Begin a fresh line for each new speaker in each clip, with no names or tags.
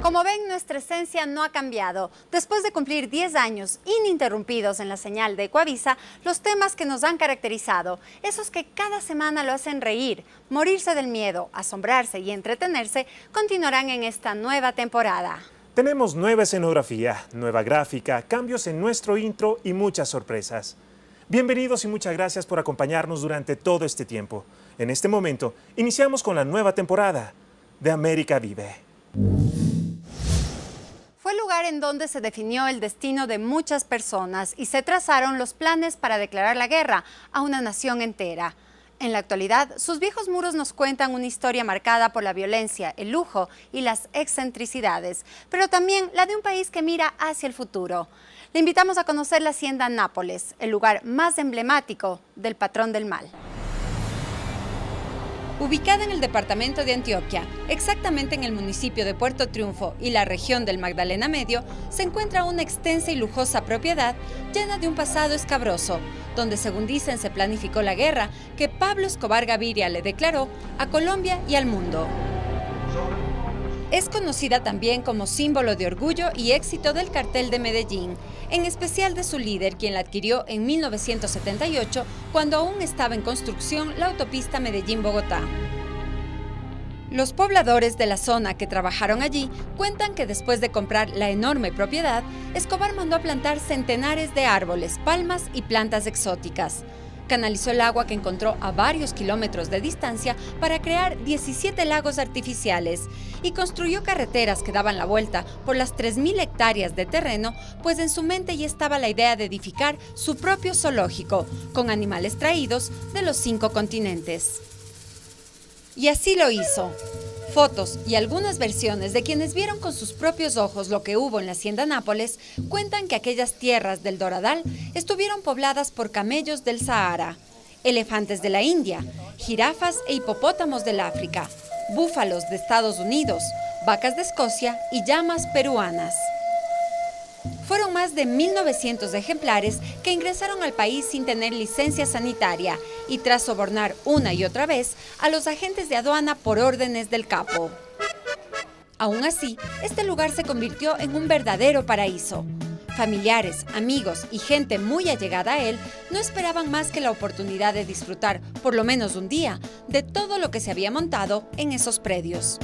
Como ven, nuestra esencia no ha cambiado. Después de cumplir 10 años ininterrumpidos en la señal de Ecuavisa, los temas que nos han caracterizado, esos que cada semana lo hacen reír, morirse del miedo, asombrarse y entretenerse, continuarán en esta nueva temporada.
Tenemos nueva escenografía, nueva gráfica, cambios en nuestro intro y muchas sorpresas. Bienvenidos y muchas gracias por acompañarnos durante todo este tiempo. En este momento, iniciamos con la nueva temporada de América Vive.
Fue el lugar en donde se definió el destino de muchas personas y se trazaron los planes para declarar la guerra a una nación entera. En la actualidad, sus viejos muros nos cuentan una historia marcada por la violencia, el lujo y las excentricidades, pero también la de un país que mira hacia el futuro. Le invitamos a conocer la Hacienda Nápoles, el lugar más emblemático del patrón del mal. Ubicada en el departamento de Antioquia, exactamente en el municipio de Puerto Triunfo y la región del Magdalena Medio, se encuentra una extensa y lujosa propiedad llena de un pasado escabroso, donde según dicen se planificó la guerra que Pablo Escobar Gaviria le declaró a Colombia y al mundo. Es conocida también como símbolo de orgullo y éxito del cartel de Medellín, en especial de su líder, quien la adquirió en 1978, cuando aún estaba en construcción la autopista Medellín-Bogotá. Los pobladores de la zona que trabajaron allí cuentan que después de comprar la enorme propiedad, Escobar mandó a plantar centenares de árboles, palmas y plantas exóticas. Canalizó el agua que encontró a varios kilómetros de distancia para crear 17 lagos artificiales y construyó carreteras que daban la vuelta por las 3.000 hectáreas de terreno, pues en su mente ya estaba la idea de edificar su propio zoológico, con animales traídos de los 5 continentes. Y así lo hizo. Fotos y algunas versiones de quienes vieron con sus propios ojos lo que hubo en la Hacienda Nápoles cuentan que aquellas tierras del Doradal estuvieron pobladas por camellos del Sahara, elefantes de la India, jirafas e hipopótamos del África, búfalos de Estados Unidos, vacas de Escocia y llamas peruanas. Fueron más de 1.900 ejemplares que ingresaron al país sin tener licencia sanitaria y tras sobornar una y otra vez a los agentes de aduana por órdenes del capo. Aún así, este lugar se convirtió en un verdadero paraíso. Familiares, amigos y gente muy allegada a él no esperaban más que la oportunidad de disfrutar, por lo menos un día, de todo lo que se había montado en esos predios.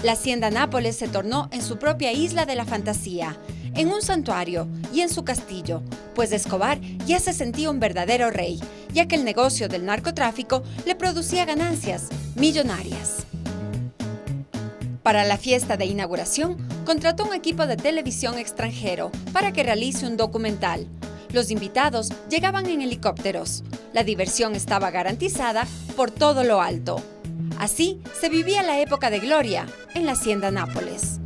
La Hacienda Nápoles se tornó en su propia isla de la fantasía, en un santuario y en su castillo, pues Escobar ya se sentía un verdadero rey, ya que el negocio del narcotráfico le producía ganancias millonarias. Para la fiesta de inauguración, contrató un equipo de televisión extranjero para que realice un documental. Los invitados llegaban en helicópteros. La diversión estaba garantizada por todo lo alto. Así se vivía la época de gloria en la Hacienda Nápoles.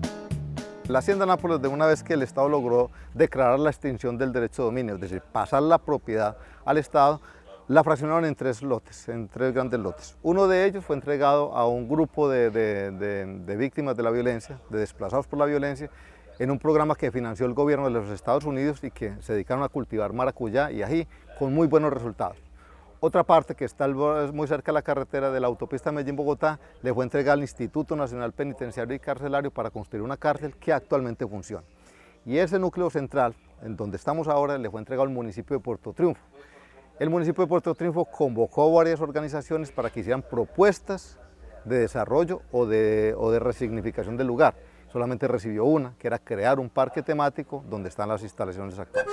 La Hacienda Nápoles, de una vez que el Estado logró declarar la extinción del derecho de dominio, es decir, pasar la propiedad al Estado, la fraccionaron en 3 lotes, en 3 grandes lotes. Uno de ellos fue entregado a un grupo de víctimas de la violencia, de desplazados por la violencia, en un programa que financió el gobierno de los Estados Unidos y que se dedicaron a cultivar maracuyá y ají con muy buenos resultados. Otra parte que está muy cerca de la carretera de la autopista Medellín-Bogotá le fue entregada al Instituto Nacional Penitenciario y Carcelario para construir una cárcel que actualmente funciona. Y ese núcleo central, en donde estamos ahora, le fue entregado al municipio de Puerto Triunfo. El municipio de Puerto Triunfo convocó varias organizaciones para que hicieran propuestas de desarrollo o de resignificación del lugar. Solamente recibió una, que era crear un parque temático donde están las instalaciones actuales.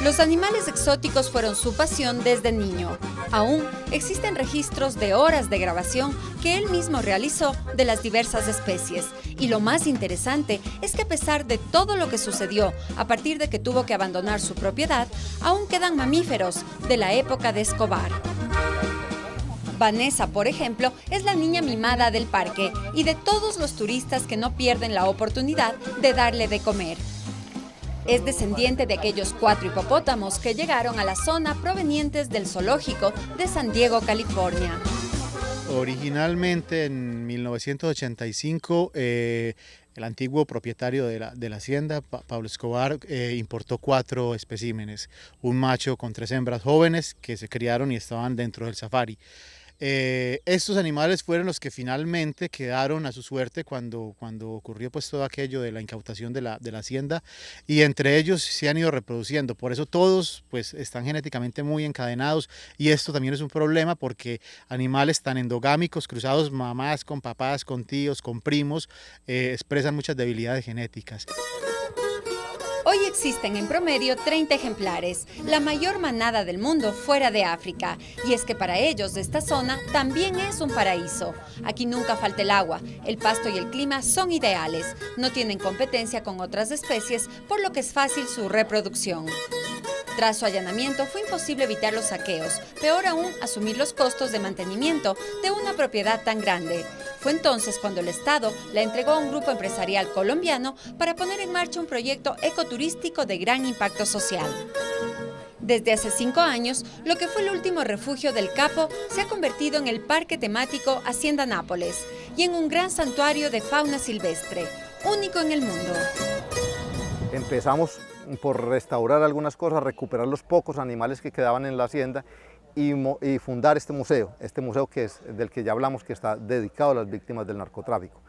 Los animales exóticos fueron su pasión desde niño. Aún existen registros de horas de grabación que él mismo realizó de las diversas especies. Y lo más interesante es que a pesar de todo lo que sucedió a partir de que tuvo que abandonar su propiedad, aún quedan mamíferos de la época de Escobar. Vanessa, por ejemplo, es la niña mimada del parque y de todos los turistas que no pierden la oportunidad de darle de comer. Es descendiente de aquellos 4 hipopótamos que llegaron a la zona provenientes del zoológico de San Diego, California.
Originalmente en 1985 el antiguo propietario de la hacienda, Pablo Escobar, importó 4 especímenes, un macho con 3 hembras jóvenes que se criaron y estaban dentro del safari. Estos animales fueron los que finalmente quedaron a su suerte cuando ocurrió pues todo aquello de la incautación de la hacienda, y entre ellos se han ido reproduciendo. Por eso todos pues están genéticamente muy encadenados, y esto también es un problema porque animales tan endogámicos, cruzados mamás con papás, con tíos, con primos, expresan muchas debilidades genéticas.
Hoy existen en promedio 30 ejemplares, la mayor manada del mundo fuera de África. Y es que para ellos esta zona también es un paraíso. Aquí nunca falta el agua, el pasto y el clima son ideales. No tienen competencia con otras especies, por lo que es fácil su reproducción. Tras su allanamiento fue imposible evitar los saqueos, peor aún asumir los costos de mantenimiento de una propiedad tan grande. Fue entonces cuando el Estado la entregó a un grupo empresarial colombiano para poner en marcha un proyecto ecoturístico de gran impacto social. Desde hace 5 años, lo que fue el último refugio del Capo se ha convertido en el parque temático Hacienda Nápoles y en un gran santuario de fauna silvestre, único en el mundo.
Empezamos por restaurar algunas cosas, recuperar los pocos animales que quedaban en la hacienda y fundar este museo que es del que ya hablamos, que está dedicado a las víctimas del narcotráfico.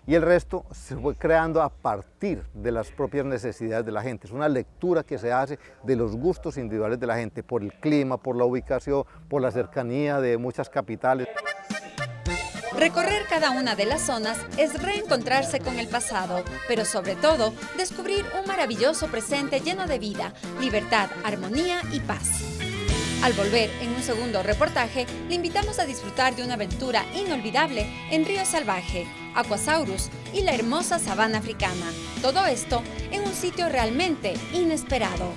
Y el resto se fue creando a partir de las propias necesidades de la gente. Es una lectura que se hace de los gustos individuales de la gente, por el clima, por la ubicación, por la cercanía de muchas capitales.
Recorrer cada una de las zonas es reencontrarse con el pasado, pero sobre todo descubrir un maravilloso presente lleno de vida, libertad, armonía y paz. Al volver en un segundo reportaje, le invitamos a disfrutar de una aventura inolvidable en Río Salvaje, Aquasaurus y la hermosa sabana africana. Todo esto en un sitio realmente inesperado.